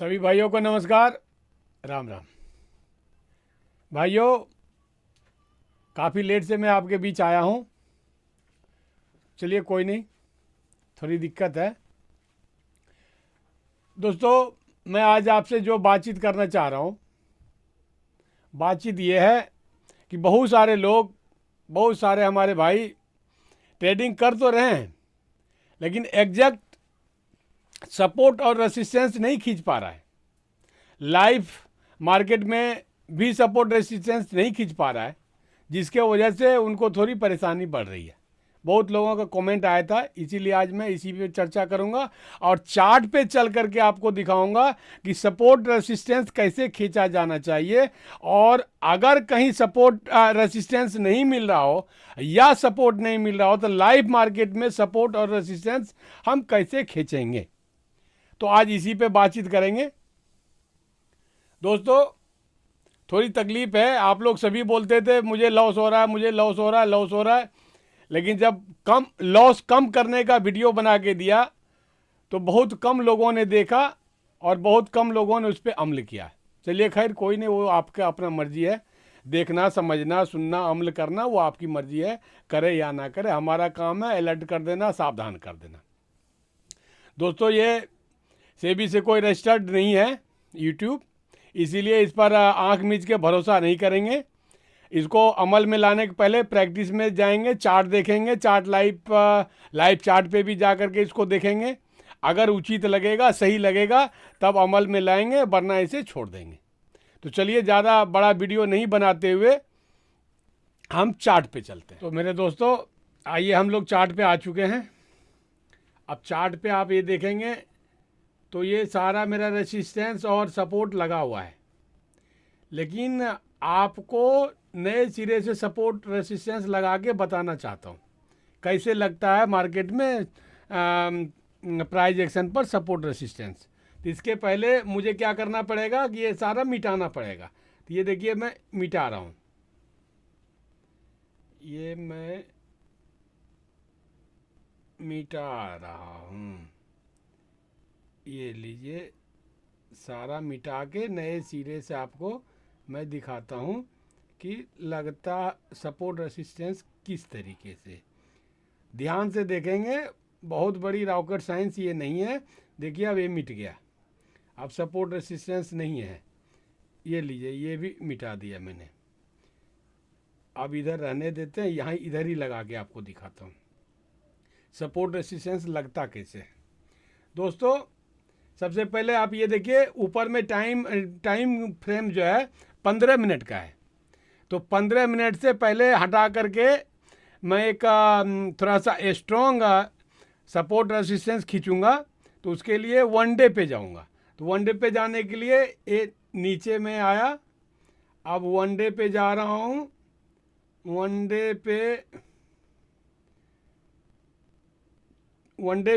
सभी भाइयों को नमस्कार। राम राम। भाइयों, काफ़ी लेट से मैं आपके बीच आया हूँ। चलिए कोई नहीं, थोड़ी दिक्कत है। दोस्तों, मैं आज आपसे जो बातचीत करना चाह रहा हूँ, बातचीत ये है कि बहुत सारे हमारे भाई ट्रेडिंग कर तो रहे हैं, लेकिन एग्जैक्ट सपोर्ट और रेसिस्टेंस नहीं खींच पा रहा है। लाइव मार्केट में भी सपोर्ट रेसिस्टेंस नहीं खींच पा रहा है, जिसके वजह से उनको थोड़ी परेशानी बढ़ रही है। बहुत लोगों का कमेंट आया था, इसीलिए आज मैं इसी पे चर्चा करूंगा और चार्ट पे चल करके आपको दिखाऊंगा कि सपोर्ट रेसिस्टेंस कैसे खींचा जाना चाहिए। और अगर कहीं सपोर्ट रेसिस्टेंस नहीं मिल रहा हो या सपोर्ट नहीं मिल रहा हो तो लाइव मार्केट में सपोर्ट और रेसिस्टेंस हम कैसे खींचेंगे, तो आज इसी पे बातचीत करेंगे। दोस्तों, थोड़ी तकलीफ है। आप लोग सभी बोलते थे मुझे लॉस हो रहा है, मुझे लॉस हो रहा है, लॉस हो रहा है, लेकिन जब कम लॉस कम करने का वीडियो बना के दिया तो बहुत कम लोगों ने देखा और बहुत कम लोगों ने उस पर अमल किया। चलिए खैर कोई नहीं, वो आपका अपना मर्जी है। देखना, समझना, सुनना, अमल करना वो आपकी मर्जी है, करे या ना करे। हमारा काम है अलर्ट कर देना, सावधान कर देना। दोस्तों, ये सेबी से कोई रजिस्टर्ड नहीं है यूट्यूब, इसीलिए इस पर आंख मीच के भरोसा नहीं करेंगे। इसको अमल में लाने के पहले प्रैक्टिस में जाएंगे, चार्ट देखेंगे, चार्ट लाइव चार्ट पे भी जा करके इसको देखेंगे। अगर उचित लगेगा, सही लगेगा, तब अमल में लाएंगे, वरना इसे छोड़ देंगे। तो चलिए ज़्यादा बड़ा वीडियो नहीं बनाते हुए हम चार्ट पे चलते हैं। तो मेरे दोस्तों, आइए हम लोग चार्ट पे आ चुके हैं। अब चार्ट पे आप ये देखेंगे तो ये सारा मेरा रेसिस्टेंस और सपोर्ट लगा हुआ है, लेकिन आपको नए सिरे से सपोर्ट रेसिस्टेंस लगा के बताना चाहता हूँ कैसे लगता है मार्केट में प्राइस एक्शन पर सपोर्ट रेसिस्टेंस। तो इसके पहले मुझे क्या करना पड़ेगा कि ये सारा मिटाना पड़ेगा। तो ये देखिए मैं मिटा रहा हूँ, ये मैं मिटा रहा हूँ। ये लीजिए, सारा मिटा के नए सिरे से आपको मैं दिखाता हूँ कि लगता सपोर्ट रेसिस्टेंस किस तरीके से। ध्यान से देखेंगे, बहुत बड़ी रॉकेट साइंस ये नहीं है। देखिए अब ये मिट गया, अब सपोर्ट रेसिस्टेंस नहीं है। ये लीजिए, ये भी मिटा दिया मैंने। अब इधर रहने देते हैं, यहाँ इधर ही लगा के आपको दिखाता हूँ सपोर्ट रेसिस्टेंस लगता कैसे। दोस्तों, सबसे पहले आप ये देखिए, ऊपर में टाइम फ्रेम जो है 15 मिनट का है। तो 15 मिनट से पहले हटा करके मैं एक थोड़ा सा स्ट्रॉन्ग सपोर्ट रेसिस्टेंस खींचूंगा। तो उसके लिए वन डे पे जाऊंगा। तो वन डे पे जाने के लिए ये नीचे में आया, अब वन डे पे जा रहा हूँ। वन डे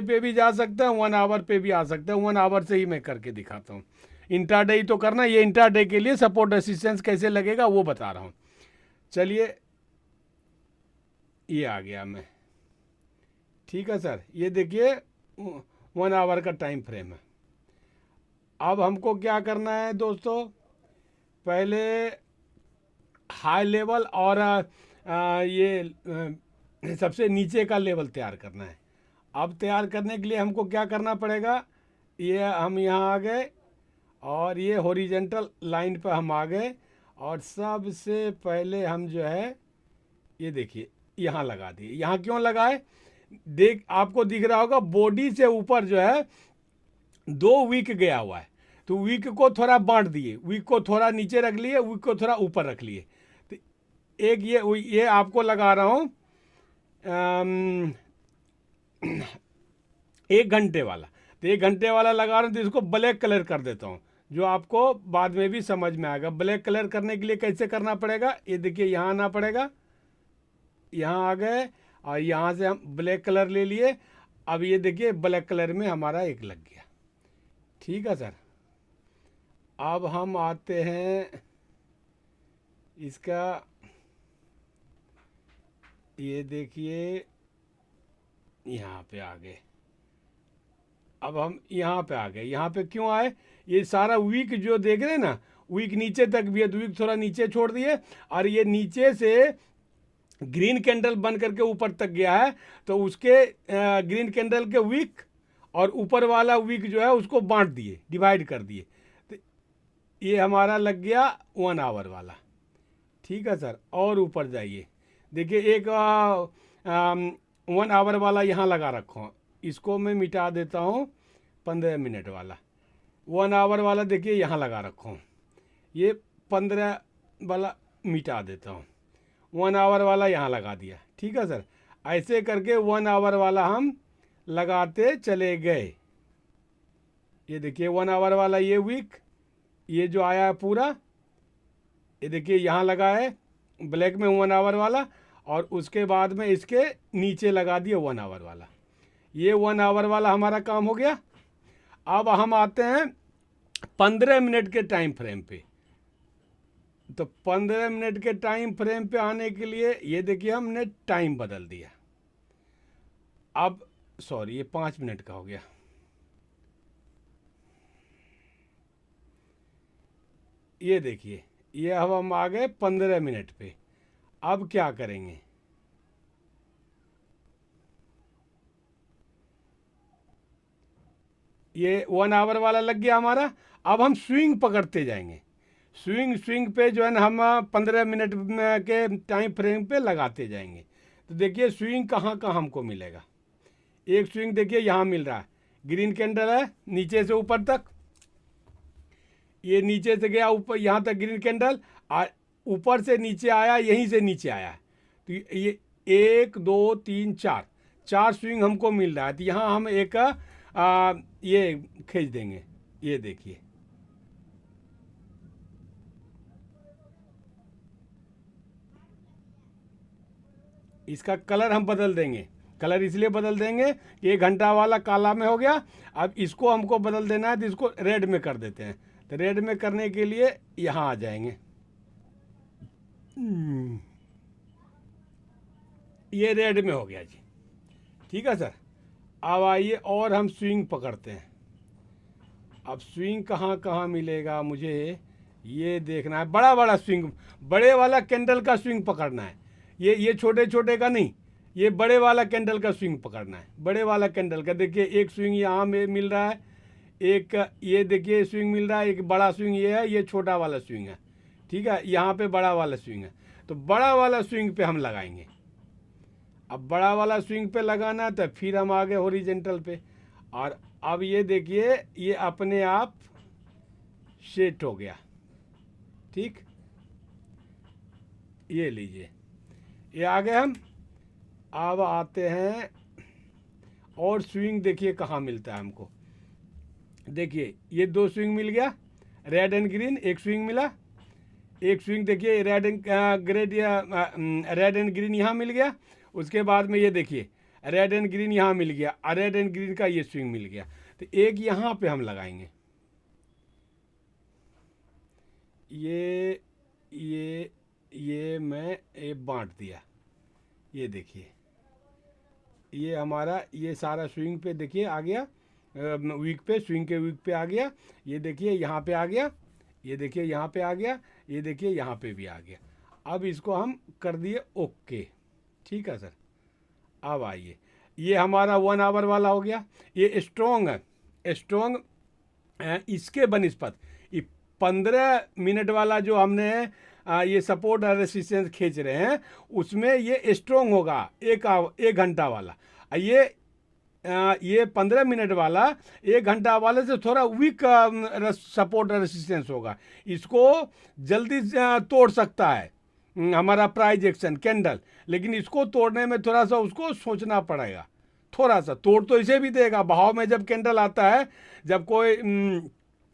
पे भी जा सकता है, 1 आवर पे भी आ सकता है। 1 आवर से ही मैं करके दिखाता हूँ। इंट्राडे ही तो करना, ये इंट्राडे के लिए सपोर्ट रेसिस्टेंस कैसे लगेगा वो बता रहा हूँ। चलिए, ये आ गया मैं। ठीक है सर, ये देखिए 1 आवर का टाइम फ्रेम है। अब हमको क्या करना है दोस्तों, पहले हाई लेवल और सबसे नीचे का लेवल तैयार करना है। अब तैयार करने के लिए हमको क्या करना पड़ेगा, ये हम यहाँ आ गए और ये हॉरिजेंटल लाइन पर हम आ गए। और सबसे पहले हम जो है, ये देखिए यहाँ लगा दिए। यहाँ क्यों लगाए, आपको दिख रहा होगा बॉडी से ऊपर जो है 2 वीक गया हुआ है। तो वीक को थोड़ा बांट दिए, वीक को थोड़ा नीचे रख लिए, वीक को थोड़ा ऊपर रख लिए। तो एक ये आपको लगा रहा हूँ 1 घंटे वाला। तो 1 घंटे वाला लगा रहा हूँ, तो इसको ब्लैक कलर कर देता हूँ, जो आपको बाद में भी समझ में आएगा। ब्लैक कलर करने के लिए कैसे करना पड़ेगा, ये देखिए यहाँ आना पड़ेगा, यहाँ आ गए और यहाँ से हम ब्लैक कलर ले लिए। अब ये देखिए ब्लैक कलर में हमारा एक लग गया। ठीक है सर, अब हम आते हैं इसका, ये देखिए यहाँ पे आ गए। अब हम यहाँ पे आ गए। यहाँ पे क्यों आए? ये सारा वीक जो देख रहे हैं ना, वीक नीचे तक भी है, तो वीक थोड़ा नीचे छोड़ दिए और ये नीचे से ग्रीन कैंडल बन करके ऊपर तक गया है, तो उसके ग्रीन कैंडल के वीक और ऊपर वाला वीक जो है उसको बांट दिए, डिवाइड कर दिए। तो ये हमारा लग गया 1 आवर वाला। ठीक है सर, और ऊपर जाइए, देखिए एक 1 आवर वाला यहाँ लगा रखा हूँ, इसको मैं मिटा देता हूँ। 15 मिनट वाला 1 आवर वाला देखिए यहाँ लगा रखा हूँ, ये 15 वाला मिटा देता हूँ, 1 आवर वाला यहाँ लगा दिया। ठीक है सर, ऐसे करके 1 आवर वाला हम लगाते चले गए। ये देखिए 1 आवर वाला ये वीक, ये जो आया है पूरा, ये देखिए यहाँ लगा है ब्लैक में 1 आवर वाला, और उसके बाद में इसके नीचे लगा दिए 1 आवर वाला। ये 1 आवर वाला हमारा काम हो गया। अब हम आते हैं 15 मिनट के टाइम फ्रेम पे। तो 15 मिनट के टाइम फ्रेम पे आने के लिए ये देखिए हमने टाइम बदल दिया। अब सॉरी, ये 5 मिनट का हो गया। ये देखिए, ये अब हम आ गए 15 मिनट पे। अब क्या करेंगे? ये 1 आवर वाला लग गया हमारा। अब हम स्विंग पकड़ते जाएंगे। स्विंग पे जो है ना हम 15 मिनट के टाइम फ्रेम पे लगाते जाएंगे। तो देखिए स्विंग कहाँ कहाँ हमको मिलेगा। एक स्विंग देखिए यहाँ मिल रहा है, ग्रीन कैंडल है नीचे से ऊपर तक, ये नीचे से गया ऊपर यहाँ तक ग्रीन कैंडल, और ऊपर से नीचे आया, यहीं से नीचे आया है। तो ये 1 2 3 4 स्विंग हमको मिल रहा है। तो यहाँ हम एक ये खींच देंगे। ये देखिए, इसका कलर हम बदल देंगे। कलर इसलिए बदल देंगे कि 1 घंटा वाला काला में हो गया। अब इसको हमको बदल देना है, तो इसको रेड में कर देते हैं। तो रेड में करने के लिए यहाँ आ जाएंगे। ये रेड में हो गया जी। ठीक है सर, अब आइए और हम स्विंग पकड़ते हैं। अब स्विंग कहाँ कहाँ मिलेगा मुझे ये देखना है। बड़ा बड़ा स्विंग, बड़े वाला कैंडल का स्विंग पकड़ना है। ये छोटे छोटे का नहीं, ये बड़े वाला कैंडल का स्विंग पकड़ना है। बड़े वाला कैंडल का देखिए एक स्विंग यहाँ में मिल रहा है, एक ये देखिए स्विंग मिल रहा है, एक बड़ा स्विंग ये है, ये छोटा वाला स्विंग है। ठीक है, यहाँ पे बड़ा वाला स्विंग है। तो बड़ा वाला स्विंग पे हम लगाएंगे। अब बड़ा वाला स्विंग पे लगाना है, तो फिर हम आ गए हॉरिजेंटल पे। और अब ये देखिए ये अपने आप सेट हो गया। ठीक, ये लीजिए, ये आ गए हम। अब आते हैं और स्विंग देखिए कहाँ मिलता है हमको। देखिए ये 2 स्विंग मिल गया, रेड एंड ग्रीन, एक स्विंग मिला। एक स्विंग देखिए रेड एंड ग्रीन यहाँ मिल गया। उसके बाद में ये देखिए रेड एंड ग्रीन यहाँ मिल गया, और रेड एंड ग्रीन का ये स्विंग मिल गया। तो एक यहाँ पे हम लगाएंगे। ये मैं ये बांट दिया। ये देखिए ये हमारा ये सारा स्विंग पे देखिए आ गया, वीक पे, स्विंग के वीक पे आ गया। ये देखिए यहाँ पे आ गया, ये देखिए यहाँ पे आ गया, ये देखिए यहाँ पे भी आ गया। अब इसको हम कर दिए ओके। ठीक है सर, अब आइए, ये हमारा 1 आवर वाला हो गया। ये स्ट्रॉन्ग है, स्ट्रॉन्ग इसके बनिस्पत ये 15 मिनट वाला जो हमने ये सपोर्ट और रेसिस्टेंस खींच रहे हैं, उसमें ये स्ट्रॉन्ग होगा 1 घंटा वाला। ये 15 मिनट वाला 1 घंटा वाले से थोड़ा वीक सपोर्ट और रेसिस्टेंस होगा। इसको जल्दी तोड़ सकता है हमारा प्राइस एक्शन कैंडल, लेकिन इसको तोड़ने में थोड़ा सा उसको सोचना पड़ेगा। थोड़ा सा तोड़ तो इसे भी देगा। बहाव में जब कैंडल आता है, जब कोई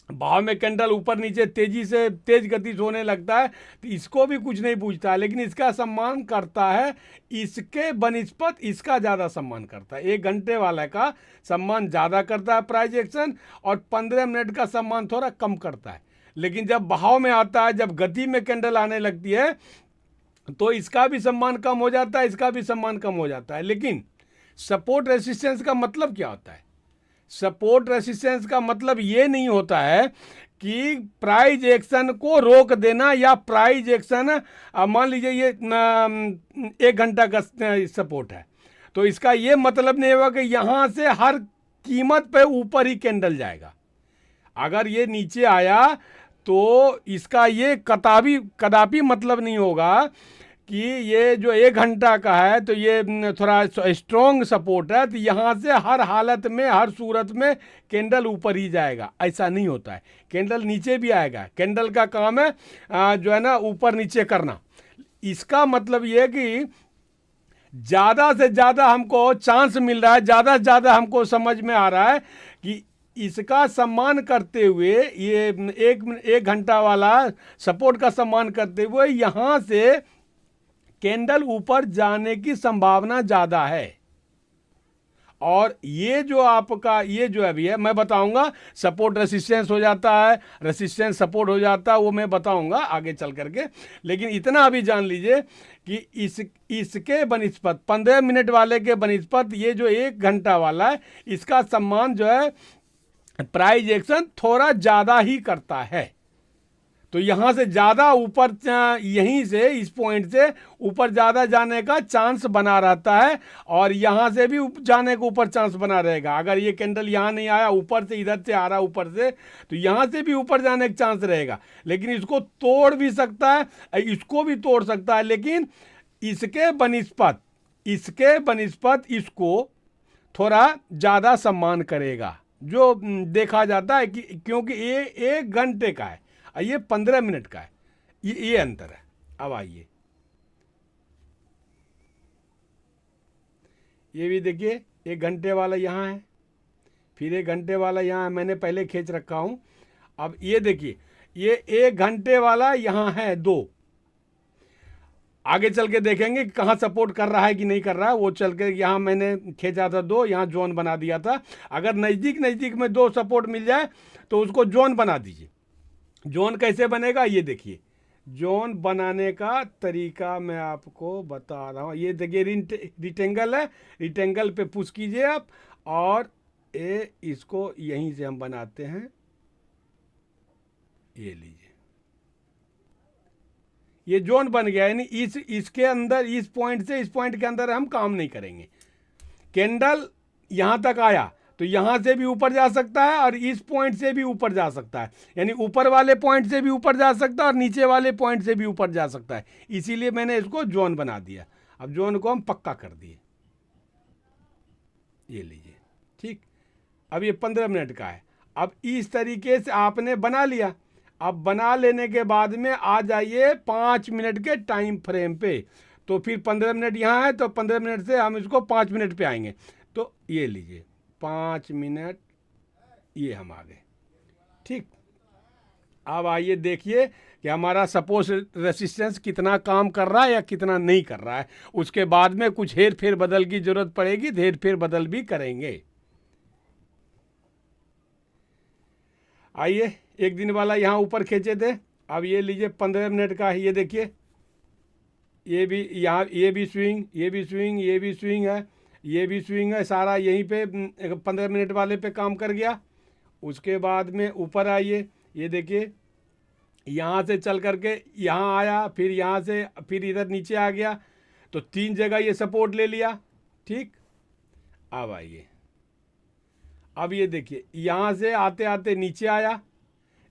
बहाव में कैंडल ऊपर नीचे तेजी से तेज गति से होने लगता है, तो इसको भी कुछ नहीं पूछता है, लेकिन इसका सम्मान करता है। इसके बनिस्पत इसका ज़्यादा सम्मान करता है। 1 घंटे वाला का सम्मान ज़्यादा करता है प्राइस एक्शन, और 15 मिनट का सम्मान थोड़ा कम करता है। लेकिन जब बहाव में आता है, जब गति में कैंडल आने लगती है, तो इसका भी सम्मान कम हो जाता है, इसका भी सम्मान कम हो जाता है। लेकिन सपोर्ट रेसिस्टेंस का मतलब क्या होता है? सपोर्ट रेसिस्टेंस का मतलब ये नहीं होता है कि प्राइस एक्शन को रोक देना या प्राइस एक्शन, मान लीजिए ये 1 घंटा का सपोर्ट है, तो इसका ये मतलब नहीं होगा कि यहाँ से हर कीमत पे ऊपर ही कैंडल जाएगा। अगर ये नीचे आया तो इसका ये कदापि मतलब नहीं होगा कि ये जो 1 घंटा का है तो ये थोड़ा स्ट्रॉन्ग सपोर्ट है, तो यहाँ से हर हालत में, हर सूरत में कैंडल ऊपर ही जाएगा। ऐसा नहीं होता है, कैंडल नीचे भी आएगा। कैंडल का काम है जो है ना ऊपर नीचे करना। इसका मतलब ये है कि ज़्यादा से ज़्यादा हमको चांस मिल रहा है, ज़्यादा से ज़्यादा हमको समझ में आ रहा है कि इसका सम्मान करते हुए, ये 1 घंटा वाला सपोर्ट का सम्मान करते हुए यहाँ से कैंडल ऊपर जाने की संभावना ज़्यादा है। और ये जो आपका ये जो अभी है, मैं बताऊंगा सपोर्ट रेसिस्टेंस हो जाता है, रेसिस्टेंस सपोर्ट हो जाता है, वो मैं बताऊंगा आगे चल करके। लेकिन इतना अभी जान लीजिए कि इसके बनिस्पत 15 मिनट वाले के बनिस्पत ये जो 1 घंटा वाला है, इसका सम्मान जो है प्राइस एक्शन थोड़ा ज़्यादा ही करता है। तो यहाँ से ज़्यादा ऊपर, यहीं से इस पॉइंट से ऊपर ज़्यादा जाने का चांस बना रहता है, और यहाँ से भी जाने का ऊपर चांस बना रहेगा। अगर ये कैंडल यहाँ नहीं आया, ऊपर से इधर से आ रहा ऊपर से, तो यहाँ से भी ऊपर जाने का चांस रहेगा। लेकिन इसको तोड़ भी सकता है, इसको भी तोड़ सकता है, लेकिन इसके बनिस्पत इसको थोड़ा ज़्यादा सम्मान करेगा, जो देखा जाता है कि क्योंकि ये 1 घंटे का है, ये 15 मिनट का है, ये अंतर है। अब आइए ये भी देखिए, 1 घंटे वाला यहाँ है, फिर 1 घंटे वाला यहाँ है, मैंने पहले खींच रखा हूँ। अब ये देखिए, ये 1 घंटे वाला यहाँ है 2। आगे चल के देखेंगे कि कहाँ सपोर्ट कर रहा है कि नहीं कर रहा है। वो चल के यहाँ मैंने खींचा था 2, यहाँ जोन बना दिया था। अगर नज़दीक में 2 सपोर्ट मिल जाए तो उसको जोन बना दीजिए। जोन कैसे बनेगा ये देखिए, जोन बनाने का तरीका मैं आपको बता रहा हूँ। ये देखिए रिक्टेंगल है, रिक्टेंगल पे पुश कीजिए आप, और इसको यहीं से हम बनाते हैं। ये लीजिए, ये जोन बन गया, यानी इसके अंदर, इस पॉइंट से इस पॉइंट के अंदर हम काम नहीं करेंगे। कैंडल यहाँ तक आया तो यहाँ से भी ऊपर जा सकता है और इस पॉइंट से भी ऊपर जा सकता है, यानी ऊपर वाले पॉइंट से भी ऊपर जा सकता है और नीचे वाले पॉइंट से भी ऊपर जा सकता है। इसीलिए मैंने इसको जोन बना दिया। अब जोन को हम पक्का कर दिए, ये लीजिए, ठीक। अब ये 15 मिनट का है। अब इस तरीके से आपने बना लिया। अब बना लेने के बाद में आ जाइए 5 मिनट के टाइम फ्रेम पे। तो फिर 15 मिनट यहाँ है, तो 15 मिनट से हम इसको 5 मिनट पे आएंगे। तो ये लीजिए 5 मिनट, ये हम आ गए, ठीक। अब आइए देखिए कि हमारा सपोर्ट रेसिस्टेंस कितना काम कर रहा है या कितना नहीं कर रहा है। उसके बाद में कुछ हेर फेर बदल की जरूरत पड़ेगी, हेर फेर बदल भी करेंगे। आइए, 1 दिन वाला यहाँ ऊपर खींचे थे। अब ये लीजिए 15 मिनट का है, ये देखिए, ये भी यहाँ, ये भी स्विंग, ये भी स्विंग, ये भी स्विंग है, ये भी स्विंग है, सारा यहीं पे 15 मिनट वाले पे काम कर गया। उसके बाद में ऊपर आइए, ये देखिए, यहाँ से चल करके यहाँ आया, फिर यहाँ से फिर इधर नीचे आ गया, तो 3 जगह ये सपोर्ट ले लिया, ठीक। अब आइए, अब ये देखिए, यहाँ से आते आते नीचे आया,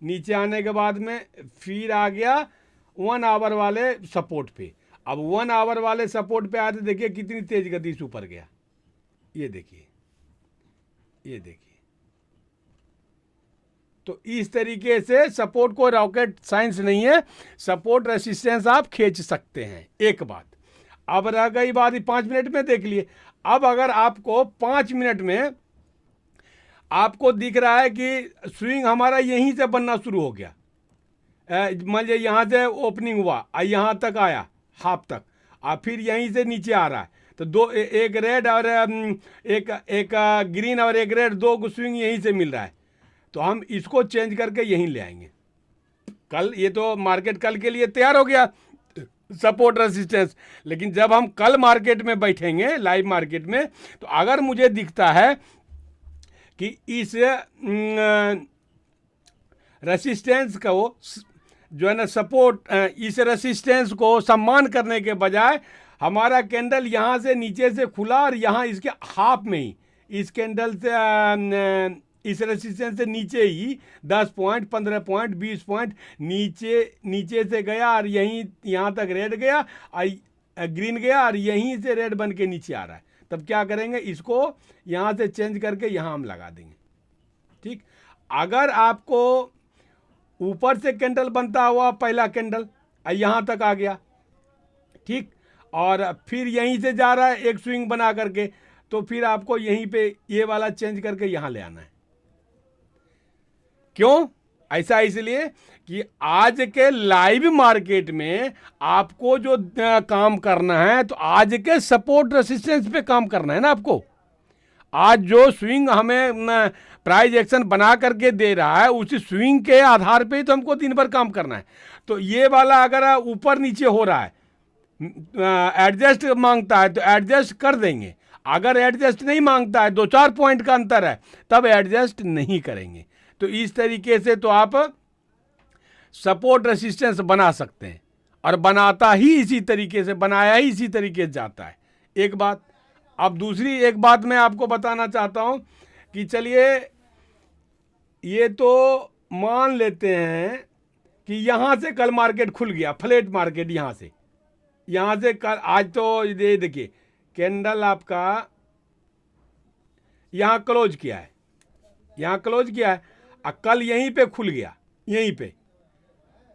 नीचे आने के बाद में फिर आ गया 1 आवर वाले सपोर्ट पे। अब 1 आवर वाले सपोर्ट पे आया तो देखिए कितनी तेज गति से ऊपर गया, ये देखिए, ये देखिए। तो इस तरीके से सपोर्ट को रॉकेट साइंस नहीं है, सपोर्ट रेसिस्टेंस आप खींच सकते हैं। एक बात। अब रह गई बात 5 मिनट में देख लिए। अब अगर आपको 5 मिनट में आपको दिख रहा है कि स्विंग हमारा यहीं से बनना शुरू हो गया, मान लीजिए यहाँ से ओपनिंग हुआ, यहाँ तक आया हाफ तक, और फिर यहीं से नीचे आ रहा है, तो एक रेड और एक ग्रीन और एक रेड, 2 स्विंग यहीं से मिल रहा है, तो हम इसको चेंज करके यहीं ले आएंगे। कल ये तो मार्केट कल के लिए तैयार हो गया सपोर्ट रेसिस्टेंस, लेकिन जब हम कल मार्केट में बैठेंगे, लाइव मार्केट में, तो अगर मुझे दिखता है कि इस रेसिस्टेंस को जो है ना सपोर्ट, इस रेसिस्टेंस को सम्मान करने के बजाय हमारा कैंडल यहाँ से नीचे से खुला और यहाँ इसके हाफ में ही इस कैंडल से इस रेसिस्टेंस से नीचे ही 10 पॉइंट 15 पॉइंट 20 पॉइंट नीचे से गया और यहीं यहाँ तक रेड गया और ग्रीन गया और यहीं से रेड बन के नीचे आ रहा है। तब क्या करेंगे, इसको यहाँ से चेंज करके यहाँ हम लगा देंगे। ठीक, अगर आपको ऊपर से कैंडल बनता हुआ पहला कैंडल यहाँ तक आ गया, ठीक, और फिर यहीं से जा रहा है एक स्विंग बना करके, तो फिर आपको यहीं पे ये वाला चेंज करके यहाँ ले आना है। क्यों ऐसा? इसलिए कि आज के लाइव मार्केट में आपको जो काम करना है, तो आज के सपोर्ट रेसिस्टेंस पे काम करना है ना आपको। आज जो स्विंग हमें प्राइस एक्शन बना करके दे रहा है, उसी स्विंग के आधार पे ही तो हमको दिन भर काम करना है। तो ये वाला अगर ऊपर नीचे हो रहा है, एडजस्ट मांगता है तो एडजस्ट कर देंगे। अगर एडजस्ट नहीं मांगता है, 2-4 पॉइंट का अंतर है, तब एडजस्ट नहीं करेंगे। तो इस तरीके से तो आप सपोर्ट रेसिस्टेंस बना सकते हैं, और बनाता ही इसी तरीके से, बनाया ही इसी तरीके से जाता है। एक बात। अब दूसरी एक बात मैं आपको बताना चाहता हूं कि चलिए ये तो मान लेते हैं कि यहां से कल मार्केट खुल गया, फ्लैट मार्केट यहां से कल, आज तो ये देखिए कैंडल आपका यहां क्लोज किया है, और कल यहीं पे खुल गया, यहीं पे,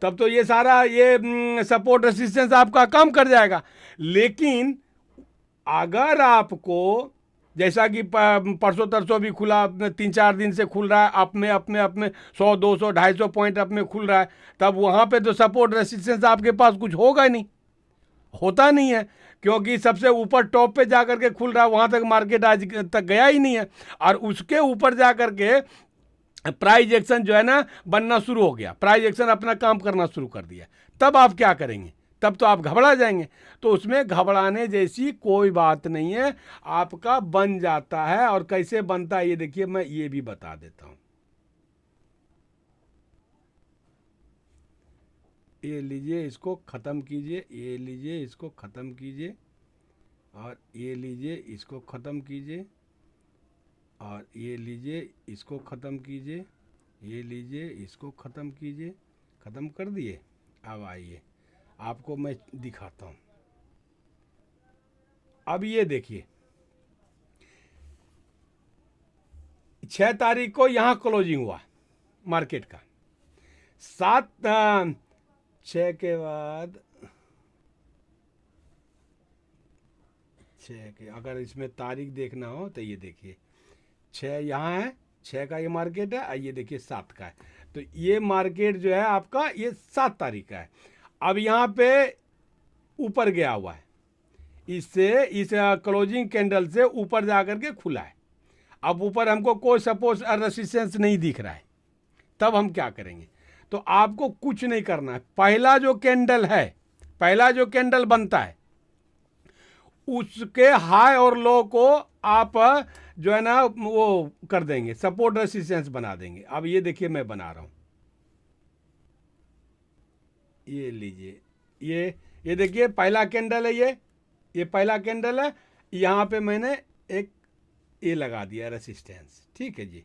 तब तो ये सारा ये सपोर्ट रेसिस्टेंस आपका काम कर जाएगा। लेकिन अगर आपको, जैसा कि परसों तरसों भी खुला, 3-4 दिन से खुल रहा है, अपने 100 200 250 पॉइंट अप में खुल रहा है, तब वहाँ पे तो सपोर्ट रेसिस्टेंस आपके पास कुछ होगा नहीं, होता नहीं है, क्योंकि सबसे ऊपर टॉप पे जाकर के खुल रहा है, वहाँ तक मार्केट आज तक गया ही नहीं है। और उसके ऊपर जाकर के प्राइस एक्शन जो है ना बनना शुरू हो गया, प्राइस एक्शन अपना काम करना शुरू कर दिया। तब आप क्या करेंगे? तब तो आप घबरा जाएंगे। तो उसमें घबराने जैसी कोई बात नहीं है, आपका बन जाता है। और कैसे बनता है ये देखिए, मैं ये भी बता देता हूं। ये लीजिए, इसको ख़त्म कीजिए, ये लीजिए, इसको ख़त्म कीजिए, और ये लीजिए, इसको ख़त्म कीजिए, और ये लीजिए, इसको ख़त्म कीजिए, ये लीजिए, इसको ख़त्म कीजिए। ख़त्म कर दिए। अब आइए आपको मैं दिखाता हूँ। अब ये देखिए, 6 तारीख को यहाँ क्लोजिंग हुआ मार्केट का, 6 के बाद 6 के, अगर इसमें तारीख देखना हो तो ये देखिए 6 यहाँ है, 6 का ये मार्केट है, ये देखिए 7 का है। तो ये मार्केट जो है आपका ये 7 तारीख का है। अब यहाँ पे ऊपर गया हुआ है, इससे इस क्लोजिंग कैंडल से ऊपर जाकर के खुला है। अब ऊपर हमको कोई सपोर्ट रेसिस्टेंस नहीं दिख रहा है, तब हम क्या करेंगे? तो आपको कुछ नहीं करना है। पहला जो कैंडल है, पहला जो कैंडल बनता है, उसके हाई और लो को आप जो है ना वो कर देंगे, सपोर्ट रेसिस्टेंस बना देंगे। अब ये देखिए मैं बना रहा हूं, ये लीजिए, ये देखिए पहला कैंडल है, ये पहला कैंडल है। यहाँ पे मैंने एक ये लगा दिया रेसिस्टेंस, ठीक है जी।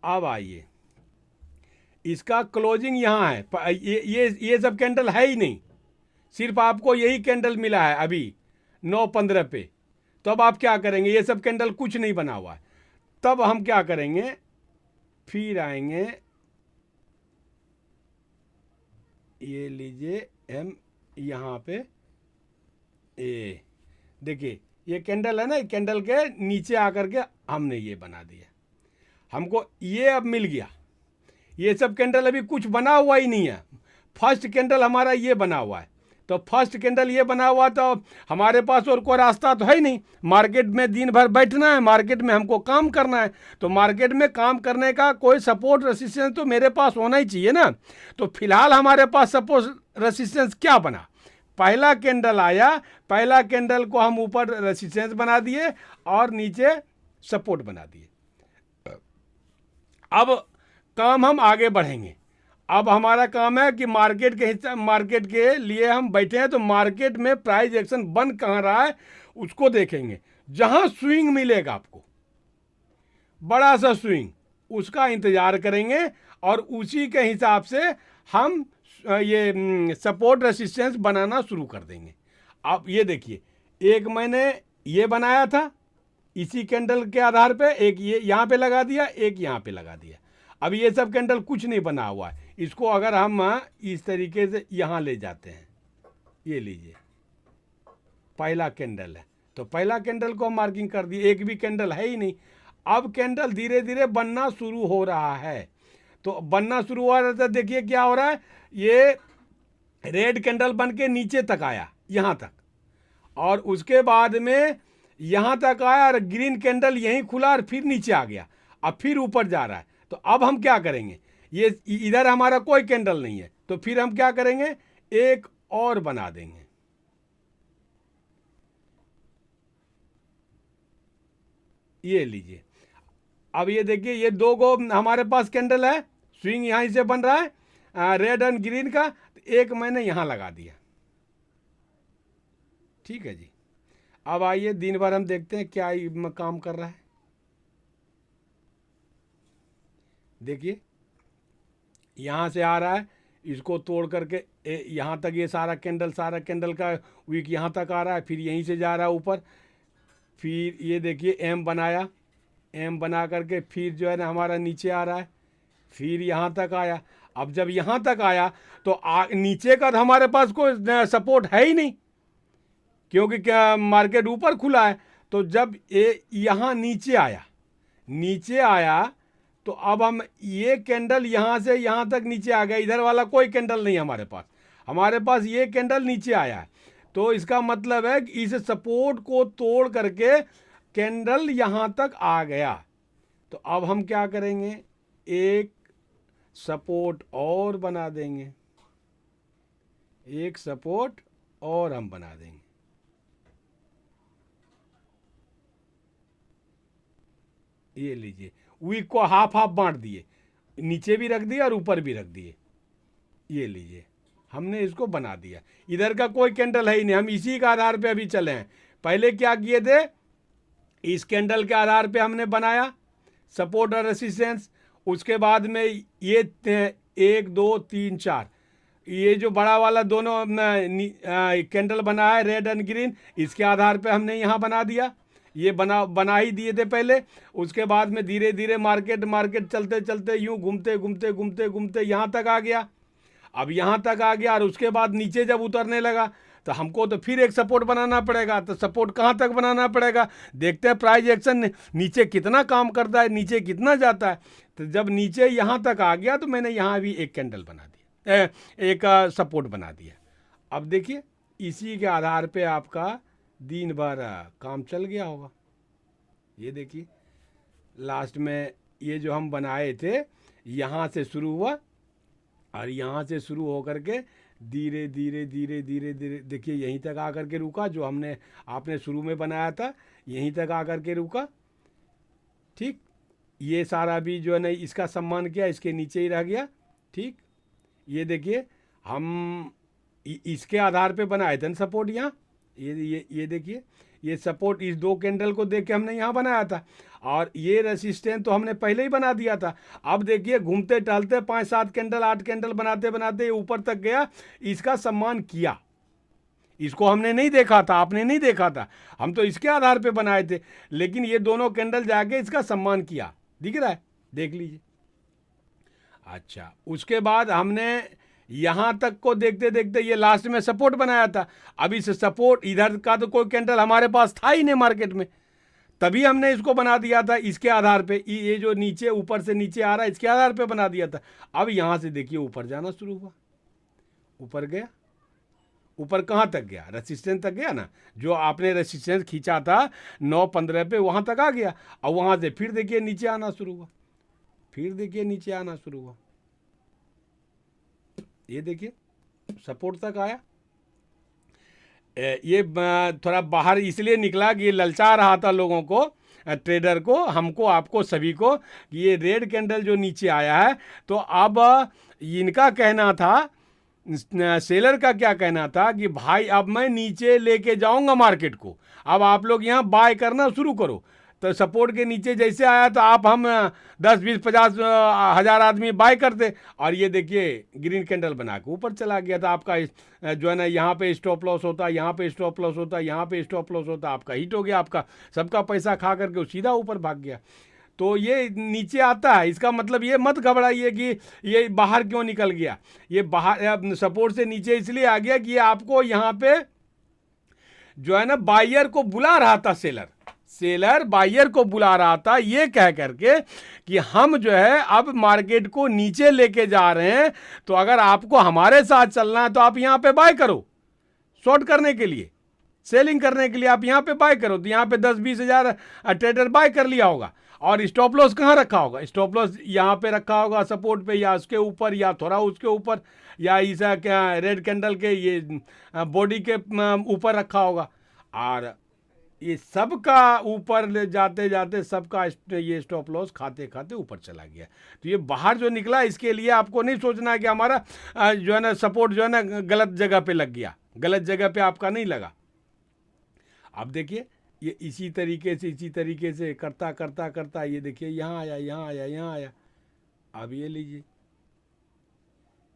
अब आइए, इसका क्लोजिंग यहाँ है, ये सब कैंडल है ही नहीं, सिर्फ आपको यही कैंडल मिला है अभी 9:15 पे। तो अब आप क्या करेंगे? ये सब कैंडल कुछ नहीं बना हुआ है। तब हम क्या करेंगे? फिर आएंगे, ये लीजिए, हम यहाँ पे ये देखिए, ये कैंडल है ना, कैंडल के नीचे आकर के हमने ये बना दिया, हमको ये अब मिल गया। ये सब कैंडल अभी कुछ बना हुआ ही नहीं है, फर्स्ट कैंडल हमारा ये बना हुआ है। तो फर्स्ट कैंडल ये बना हुआ, तो हमारे पास और कोई रास्ता तो है ही नहीं। मार्केट में दिन भर बैठना है, मार्केट में हमको काम करना है। तो मार्केट में काम करने का कोई सपोर्ट रेसिस्टेंस तो मेरे पास होना ही चाहिए ना। तो फिलहाल हमारे पास सपोर्ट रेसिस्टेंस क्या बना? पहला कैंडल आया, पहला कैंडल को हम ऊपर रेसिस्टेंस बना दिए और नीचे सपोर्ट बना दिए। अब काम हम आगे बढ़ेंगे। अब हमारा काम है कि मार्केट के लिए हम बैठे हैं, तो मार्केट में प्राइस एक्शन बन कहाँ रहा है उसको देखेंगे। जहां स्विंग मिलेगा आपको, बड़ा सा स्विंग, उसका इंतजार करेंगे और उसी के हिसाब से हम ये सपोर्ट रेसिस्टेंस बनाना शुरू कर देंगे। आप ये देखिए, एक मैंने ये बनाया था इसी कैंडल के आधार पे, एक ये यहाँ पे लगा दिया, एक यहाँ पे लगा दिया। अब ये सब कैंडल कुछ नहीं बना हुआ है। इसको अगर हम इस तरीके से यहाँ ले जाते हैं, ये लीजिए पहला कैंडल है, तो पहला कैंडल को हम मार्किंग कर दिए, एक भी कैंडल है ही नहीं। अब कैंडल धीरे धीरे बनना शुरू हो रहा है। तो बनना शुरू हुआ रहता है, देखिए क्या हो रहा है, ये रेड कैंडल बन के नीचे तक आया, यहाँ तक, और उसके बाद में यहाँ तक आया और ग्रीन कैंडल यहीं खुला और फिर नीचे आ गया, अब फिर ऊपर जा रहा है। तो अब हम क्या करेंगे, ये इधर हमारा कोई कैंडल नहीं है, तो फिर हम क्या करेंगे, एक और बना देंगे। ये लीजिए, अब ये देखिए, ये दो गो हमारे पास कैंडल है, स्विंग यहीं से बन रहा है रेड एंड ग्रीन का, तो एक मैंने यहाँ लगा दिया। ठीक है जी। अब आइए दिन भर हम देखते हैं क्या काम कर रहा है। देखिए यहाँ से आ रहा है, इसको तोड़ करके यहाँ तक, ये सारा कैंडल का वीक यहाँ तक आ रहा है, फिर यहीं से जा रहा है ऊपर, फिर ये देखिए एम बनाया, एम बना करके फिर जो है ना हमारा नीचे आ रहा है, फिर यहाँ तक आया। अब जब यहाँ तक आया तो नीचे का तो हमारे पास कोई सपोर्ट है ही नहीं, क्योंकि क्या मार्केट ऊपर खुला है। तो जब ये यहाँ नीचे आया तो अब हम ये कैंडल यहाँ से यहाँ तक नीचे आ गया, इधर वाला कोई कैंडल नहीं हमारे पास ये कैंडल नीचे आया है। तो इसका मतलब है कि इस सपोर्ट को तोड़ करके कैंडल यहाँ तक आ गया। तो अब हम क्या करेंगे, एक सपोर्ट और बना देंगे, एक सपोर्ट और हम बना देंगे। ये लीजिए, वीक को हाफ हाफ बांट दिए, नीचे भी रख दिए और ऊपर भी रख दिए। ये लीजिए, हमने इसको बना दिया। इधर का कोई कैंडल है ही नहीं, हम इसी के आधार पे अभी चले हैं। पहले क्या किए थे, इस कैंडल के आधार पे हमने बनाया सपोर्ट और रेसिस्टेंस। उसके बाद में ये 1 2 3 4, ये जो बड़ा वाला दोनों कैंडल बना है रेड एंड ग्रीन, इसके आधार पे हमने यहाँ बना दिया। ये बना ही दिए थे पहले। उसके बाद में धीरे धीरे मार्केट चलते चलते यूँ घूमते यहाँ तक आ गया। अब यहाँ तक आ गया और उसके बाद नीचे जब उतरने लगा तो हमको तो फिर एक सपोर्ट बनाना पड़ेगा। तो सपोर्ट कहाँ तक बनाना पड़ेगा, देखते हैं प्राइस एक्शन नीचे कितना काम करता है, नीचे कितना जाता है। तो जब नीचे यहाँ तक आ गया तो मैंने यहाँ भी एक कैंडल बना दिया, एक सपोर्ट बना दिया। अब देखिए इसी के आधार पे आपका दिन भर काम चल गया होगा। ये देखिए लास्ट में ये जो हम बनाए थे, यहाँ से शुरू हुआ और यहाँ से शुरू होकर के धीरे धीरे देखिए यहीं तक आकर के रुका, जो आपने शुरू में बनाया था यहीं तक आकर के रुका। ठीक, ये सारा भी जो है ना इसका सम्मान किया, इसके नीचे ही रह गया। ठीक, ये देखिए हम इसके आधार पे बनाए थे सपोर्ट यहाँ। ये देखिए, ये सपोर्ट इस दो कैंडल को देख के हमने यहाँ बनाया था, और ये रेसिस्टेंस तो हमने पहले ही बना दिया था। अब देखिए घूमते टहलते 5 7 कैंडल 8 कैंडल बनाते बनाते ये ऊपर तक गया, इसका सम्मान किया। इसको हमने नहीं देखा था, आपने नहीं देखा था, हम तो इसके आधार पे बनाए थे, लेकिन ये दोनों कैंडल जाके इसका सम्मान किया। दिख रहा है, देख लीजिए। अच्छा, उसके बाद हमने यहाँ तक को देखते देखते ये लास्ट में सपोर्ट बनाया था। अब इस सपोर्ट इधर का तो कोई कैंडल हमारे पास था ही नहीं मार्केट में, तभी हमने इसको बना दिया था इसके आधार पे। ये जो नीचे ऊपर से नीचे आ रहा है इसके आधार पे बना दिया था। अब यहाँ से देखिए ऊपर जाना शुरू हुआ, ऊपर गया। ऊपर कहाँ तक गया, रेसिस्टेंस तक गया ना, जो आपने रेसिस्टेंस खींचा था 9-15 पे, वहाँ तक आ गया। और वहाँ से फिर देखिए नीचे आना शुरू हुआ, फिर देखिए नीचे आना शुरू हुआ। ये देखिए सपोर्ट तक आया। ये थोड़ा बाहर इसलिए निकला कि ये ललचा रहा था लोगों को ट्रेडर को, हमको, आपको, सभी को कि ये रेड कैंडल जो नीचे आया है, तो अब इनका कहना था, सेलर का क्या कहना था कि भाई अब मैं नीचे लेके जाऊंगा मार्केट को, अब आप लोग यहाँ बाय करना शुरू करो। तो सपोर्ट के नीचे जैसे आया तो आप हम 10, 20, 50 हज़ार आदमी बाय करते, और ये देखिए ग्रीन कैंडल बना के ऊपर चला गया था। आपका जो है ना, यहाँ पे स्टॉप लॉस होता, यहाँ पे स्टॉप लॉस होता, यहाँ पे स्टॉप लॉस होता, आपका हिट हो गया, आपका सबका पैसा खा करके वो सीधा ऊपर भाग गया। तो ये नीचे आता है, इसका मतलब ये मत घबराइए कि ये बाहर क्यों निकल गया। ये बाहर सपोर्ट से नीचे इसलिए आ गया कि ये आपको यहाँ पे जो है ना बायर को बुला रहा था, सेलर बायर को बुला रहा था ये कह करके कि हम जो है अब मार्केट को नीचे लेके जा रहे हैं, तो अगर आपको हमारे साथ चलना है तो आप यहाँ पे बाय करो, शॉर्ट करने के लिए, सेलिंग करने के लिए आप यहाँ पे बाय करो। तो यहाँ पे 10-20 हज़ार ट्रेडर बाय कर लिया होगा, और स्टॉप लॉस कहाँ रखा होगा? स्टॉप लॉस यहाँ पे रखा होगा सपोर्ट पे, या उसके ऊपर, या थोड़ा उसके ऊपर, या ऐसा क्या रेड कैंडल के ये बॉडी के ऊपर रखा होगा। और ये सबका ऊपर ले जाते जाते सबका ये स्टॉप लॉस खाते खाते ऊपर चला गया। तो ये बाहर जो निकला, इसके लिए आपको नहीं सोचना है कि हमारा जो है ना सपोर्ट जो है ना गलत जगह पे लग गया, गलत जगह पे आपका नहीं लगा। अब देखिए ये इसी तरीके से करता करता करता ये देखिए यहाँ आया, यहाँ आया, यहाँ आया। अब ये लीजिए,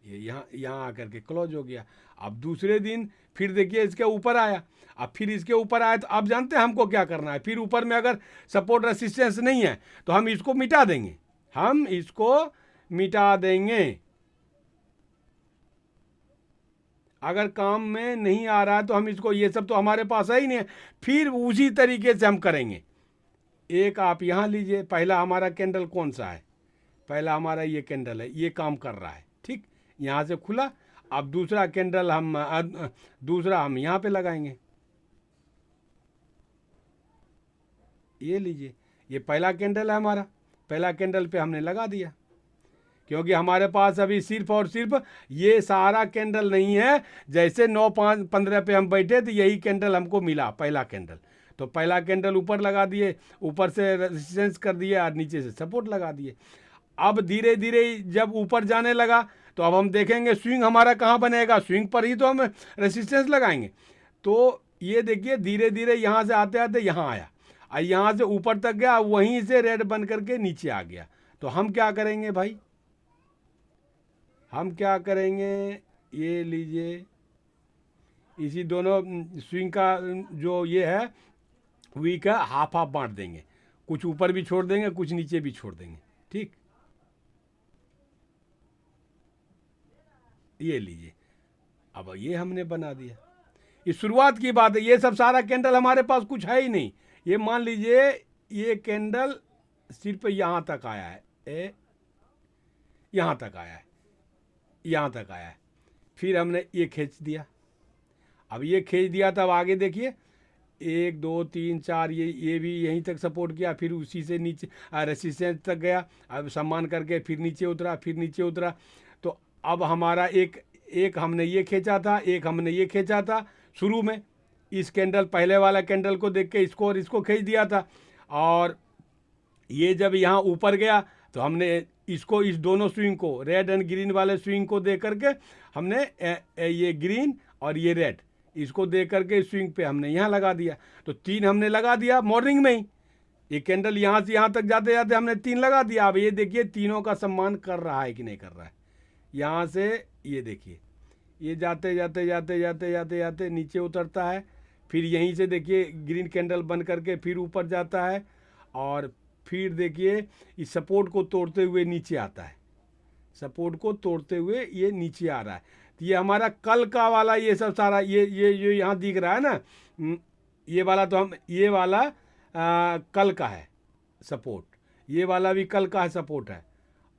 ये यहाँ आकर के क्लोज हो गया। अब दूसरे दिन फिर देखिए इसके ऊपर आया, अब फिर इसके ऊपर आया। तो अब जानते हैं हमको क्या करना है, फिर ऊपर में अगर सपोर्ट रेसिस्टेंस नहीं है तो हम इसको मिटा देंगे, हम इसको मिटा देंगे। अगर काम में नहीं आ रहा है तो हम इसको, ये सब तो हमारे पास है ही नहीं है, फिर उसी तरीके से हम करेंगे। एक आप यहाँ लीजिए, पहला हमारा कैंडल कौन सा है? पहला हमारा ये कैंडल है, ये काम कर रहा है, ठीक, यहाँ से खुला। अब दूसरा कैंडल हम यहाँ पे लगाएंगे। ये लीजिए, ये पहला कैंडल है हमारा, पहला कैंडल पे हमने लगा दिया, क्योंकि हमारे पास अभी सिर्फ और सिर्फ ये सारा कैंडल नहीं है। जैसे 9-5-15 पे हम बैठे थे, यही कैंडल हमको मिला, पहला कैंडल। तो पहला कैंडल ऊपर लगा दिए, ऊपर से रेजिस्टेंस कर दिए और नीचे से सपोर्ट लगा दिए। अब धीरे धीरे जब ऊपर जाने लगा तो अब हम देखेंगे स्विंग हमारा कहाँ बनेगा, स्विंग पर ही तो हम रेजिस्टेंस लगाएंगे। तो ये देखिए धीरे धीरे यहाँ से आते आते यहाँ आया, और यहाँ से ऊपर तक गया, वहीं से रेड बन करके नीचे आ गया। तो हम क्या करेंगे भाई, हम क्या करेंगे, ये लीजिए, इसी दोनों स्विंग का जो ये है वीक है, हाफ हाफ बांट देंगे, कुछ ऊपर भी छोड़ देंगे, कुछ नीचे भी छोड़ देंगे, ठीक। ये लीजिए, अब ये हमने बना दिया। ये शुरुआत की बात है, ये सब सारा कैंडल हमारे पास कुछ है ही नहीं। ये मान लीजिए ये कैंडल सिर्फ यहाँ तक आया है, यहाँ तक आया है, यहाँ तक आया है, फिर हमने ये खींच दिया। अब ये खींच दिया तब आगे देखिए 1 2 3 4, ये भी यहीं तक सपोर्ट किया, फिर उसी से नीचे रेसिस्टेंस तक गया, अब सम्मान करके फिर नीचे उतरा, फिर नीचे उतरा। तो अब हमारा एक हमने ये खींचा था, एक हमने ये खींचा था शुरू में, इस कैंडल पहले वाला कैंडल को देख के इसको और इसको खींच दिया था। और ये जब यहाँ ऊपर गया तो हमने इसको, इस दोनों स्विंग को, रेड एंड ग्रीन वाले स्विंग को दे करके हमने ये ग्रीन और ये रेड, इसको दे करके स्विंग पे हमने यहाँ लगा दिया। तो 3 हमने लगा दिया मॉर्निंग में ही, ये कैंडल यहाँ से यहाँ तक जाते जाते हमने 3 लगा दिया। अब ये देखिए तीनों का सम्मान कर रहा है कि नहीं कर रहा है। यहाँ से ये देखिए, ये जाते जाते जाते जाते जाते जाते नीचे उतरता है, फिर यहीं से देखिए ग्रीन कैंडल बन करके फिर ऊपर जाता है, और फिर देखिए इस सपोर्ट को तोड़ते हुए नीचे आता है, सपोर्ट को तोड़ते हुए ये नीचे आ रहा है। तो ये हमारा कल का वाला ये सब सारा ये जो यहाँ दिख रहा है ना, ये वाला, तो हम ये वाला कल का है सपोर्ट, ये वाला भी कल का है सपोर्ट है,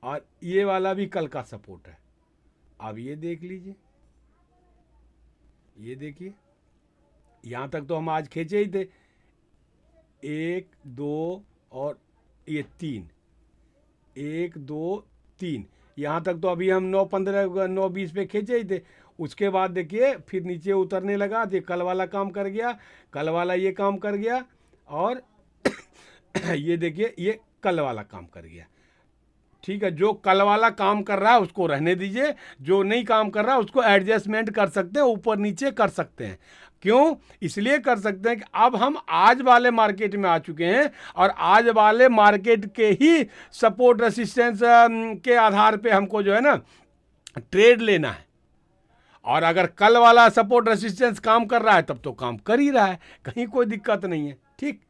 और ये वाला भी कल का सपोर्ट है। अब ये देख लीजिए, ये देखिए यहाँ तक तो हम आज खींचे ही थे, 1 2 और ये 3, 1 2 3, यहाँ तक तो अभी हम 9-15 9-20 पे खींचे ही थे। उसके बाद देखिए फिर नीचे उतरने लगा, तो कल वाला काम कर गया, कल वाला ये काम कर गया, और ये देखिए ये कल वाला काम कर गया। ठीक है, जो कल वाला काम कर रहा है उसको रहने दीजिए, जो नहीं काम कर रहा है उसको एडजस्टमेंट कर सकते हैं, ऊपर नीचे कर सकते हैं। क्यों? इसलिए कर सकते हैं कि अब हम आज वाले मार्केट में आ चुके हैं और आज वाले मार्केट के ही सपोर्ट रेसिस्टेंस के आधार पे हमको जो है ना ट्रेड लेना है। और अगर कल वाला सपोर्ट रेसिस्टेंस काम कर रहा है तब तो काम कर ही रहा है, कहीं कोई दिक्कत नहीं है। ठीक,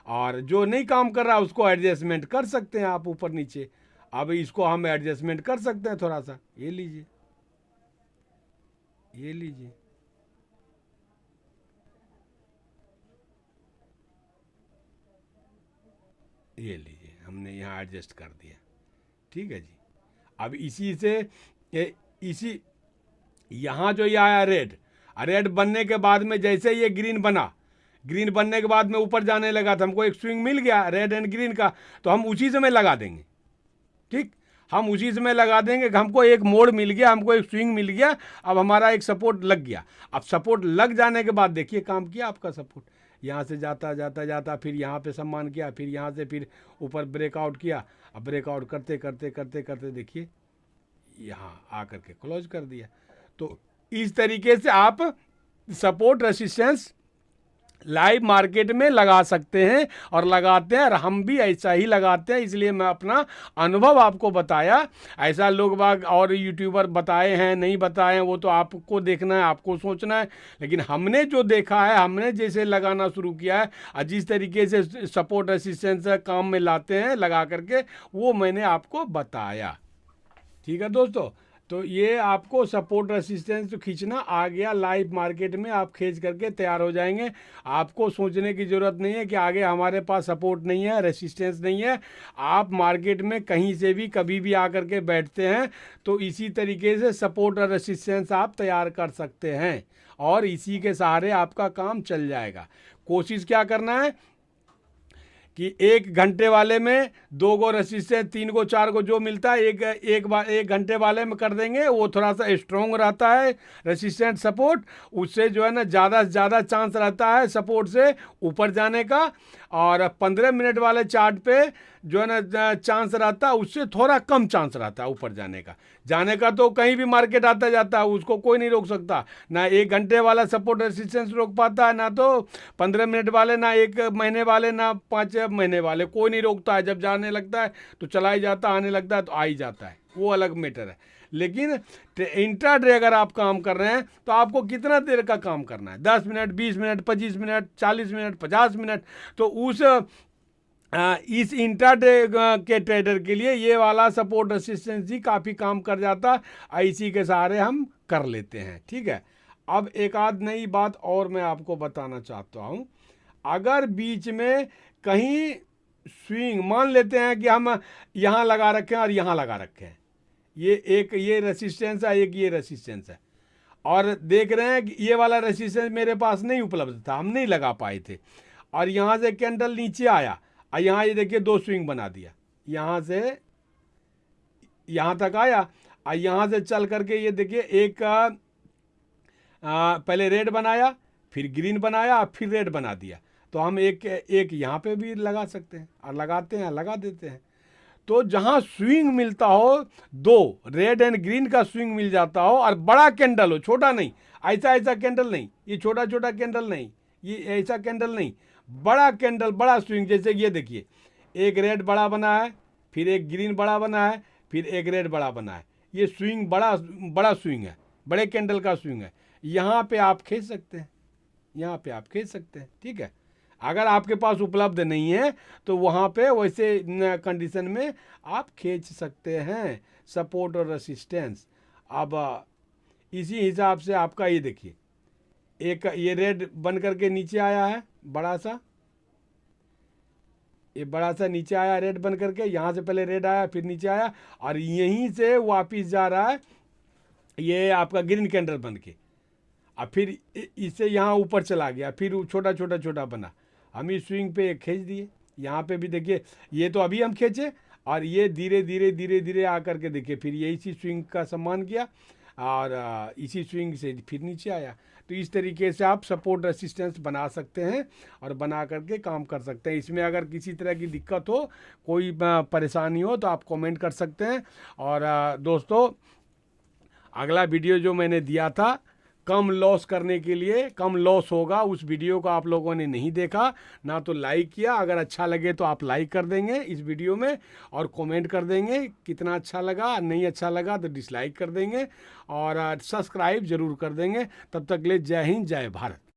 और जो नहीं काम कर रहा है उसको एडजस्टमेंट कर सकते हैं आप ऊपर नीचे। अब इसको हम एडजस्टमेंट कर सकते हैं थोड़ा सा, ये लीजिए, ये लीजिए, ये लीजिए, हमने यहाँ एडजस्ट कर दिया। ठीक है जी। अब इसी से इसी यहाँ जो ये आया रेड, रेड बनने के बाद में जैसे ये ग्रीन बना, ग्रीन बनने के बाद में ऊपर जाने लगा तो हमको एक स्विंग मिल गया रेड एंड ग्रीन का, तो हम उसी समय लगा देंगे। ठीक, हम उसी समय लगा देंगे कि हमको एक मोड़ मिल गया, हमको एक स्विंग मिल गया, अब हमारा एक सपोर्ट लग गया। अब सपोर्ट लग जाने के बाद देखिए काम किया आपका सपोर्ट, यहाँ से जाता जाता जाता फिर यहाँ पे सम्मान किया, फिर यहाँ से फिर ऊपर ब्रेकआउट किया। अब ब्रेकआउट करते करते करते करते देखिए यहाँ आकर के क्लोज कर दिया। तो इस तरीके से आप सपोर्ट रेसिस्टेंस लाइव मार्केट में लगा सकते हैं और लगाते हैं, और हम भी ऐसा ही लगाते हैं, इसलिए मैं अपना अनुभव आपको बताया। ऐसा लोग बाग और यूट्यूबर बताए हैं नहीं बताए हैं वो तो आपको देखना है, आपको सोचना है, लेकिन हमने जो देखा है, हमने जैसे लगाना शुरू किया है और जिस तरीके से सपोर्ट रेसिस्टेंस काम में लाते हैं लगा करके, वो मैंने आपको बताया। ठीक है दोस्तों, तो ये आपको सपोर्ट रेसिस्टेंस खींचना आ गया लाइव मार्केट में, आप खींच करके तैयार हो जाएंगे। आपको सोचने की ज़रूरत नहीं है कि आगे हमारे पास सपोर्ट नहीं है, रेसिस्टेंस नहीं है। आप मार्केट में कहीं से भी कभी भी आकर के बैठते हैं तो इसी तरीके से सपोर्ट और रेसिस्टेंस आप तैयार कर सकते हैं और इसी के सहारे आपका काम चल जाएगा। कोशिश क्या करना है कि 1 घंटे वाले में 2 गो रेसिस्टेंस, 3 गो 4 गो जो मिलता है एक घंटे वाले में कर देंगे, वो थोड़ा सा स्ट्रॉन्ग रहता है रेसिस्टेंट सपोर्ट, उससे जो है ना ज़्यादा से ज़्यादा चांस रहता है सपोर्ट से ऊपर जाने का। और 15 मिनट वाले चार्ट पे जो है ना चांस रहता है, उससे थोड़ा कम चांस रहता है ऊपर जाने का तो कहीं भी मार्केट आता जाता है, उसको कोई नहीं रोक सकता। ना 1 घंटे वाला सपोर्ट रेसिस्टेंस रोक पाता है, ना तो 15 मिनट वाले, ना 1 महीने वाले, ना 5 महीने वाले, कोई नहीं रोकता है। जब जाने लगता है तो चला ही जाता, आने लगता है तो आ ही जाता है, वो अलग मैटर है। लेकिन इंट्राडे अगर आप काम कर रहे हैं तो आपको कितना देर का काम करना है, 10 minute, 20 minute, 25 minute, 40 minute, 50 minute, तो उस इस इंट्राडे के ट्रेडर के लिए ये वाला सपोर्ट रेसिस्टेंस ही काफ़ी काम कर जाता है, इसी के सहारे हम कर लेते हैं। ठीक है, अब एक आध नई बात और मैं आपको बताना चाहता हूँ। अगर बीच में कहीं स्विंग, मान लेते हैं कि हम यहाँ लगा रखे हैं और यहाँ लगा रखे हैं, ये रेसिस्टेंस है, एक ये रेसिस्टेंस है, और देख रहे हैं कि ये वाला रेसिस्टेंस मेरे पास नहीं उपलब्ध था, हम नहीं लगा पाए थे, और यहाँ से कैंडल नीचे आया और यहाँ ये देखिए 2 स्विंग बना दिया, यहाँ से यहाँ तक आया और यहाँ से चल करके ये देखिए एक पहले रेड बनाया, फिर ग्रीन बनाया, फिर रेड बना दिया। तो हम एक यहाँ पे भी लगा सकते हैं और लगाते हैं, लगा देते हैं। तो जहाँ स्विंग मिलता हो, 2 रेड एंड ग्रीन का स्विंग मिल जाता हो और बड़ा कैंडल हो, छोटा नहीं, ऐसा कैंडल नहीं, ये छोटा छोटा कैंडल नहीं, ये ऐसा कैंडल नहीं, बड़ा कैंडल, बड़ा स्विंग। जैसे ये देखिए, एक रेड बड़ा बना है, फिर एक ग्रीन बड़ा बना है, फिर एक रेड बड़ा बना है, ये स्विंग बड़ा स्विंग है, बड़े कैंडल का स्विंग है। यहाँ पे आप खींच सकते हैं, यहाँ पे आप खींच सकते हैं। ठीक है, अगर आपके पास उपलब्ध नहीं है तो वहाँ पे वैसे कंडीशन में आप खींच सकते हैं सपोर्ट और रेसिस्टेंस। अब इसी हिसाब से आपका ये देखिए, एक ये रेड बन करके नीचे आया है, बड़ा सा, ये बड़ा सा नीचे आया रेड बन करके, यहाँ से पहले रेड आया फिर नीचे आया और यहीं से वापिस जा रहा है ये आपका ग्रीन कैंडल बन के, और फिर इससे यहाँ ऊपर चला गया, फिर छोटा छोटा छोटा बना। हम इस स्विंग पे खींच दिए, यहाँ पे भी देखिए, ये तो अभी हम खींचे और ये धीरे धीरे धीरे धीरे आकर के देखिए फिर ये इसी स्विंग का सम्मान किया और इसी स्विंग से फिर नीचे आया। तो इस तरीके से आप सपोर्ट रेसिस्टेंस बना सकते हैं और बना करके काम कर सकते हैं। इसमें अगर किसी तरह की दिक्कत हो, कोई परेशानी हो, तो आप कमेंट कर सकते हैं। और दोस्तों, अगला वीडियो जो मैंने दिया था कम लॉस करने के लिए, कम लॉस होगा, उस वीडियो को आप लोगों ने नहीं देखा, ना तो लाइक किया। अगर अच्छा लगे तो आप लाइक कर देंगे इस वीडियो में और कमेंट कर देंगे कितना अच्छा लगा। नहीं अच्छा लगा तो डिसलाइक कर देंगे और सब्सक्राइब ज़रूर कर देंगे। तब तक ले जय हिंद, जय भारत।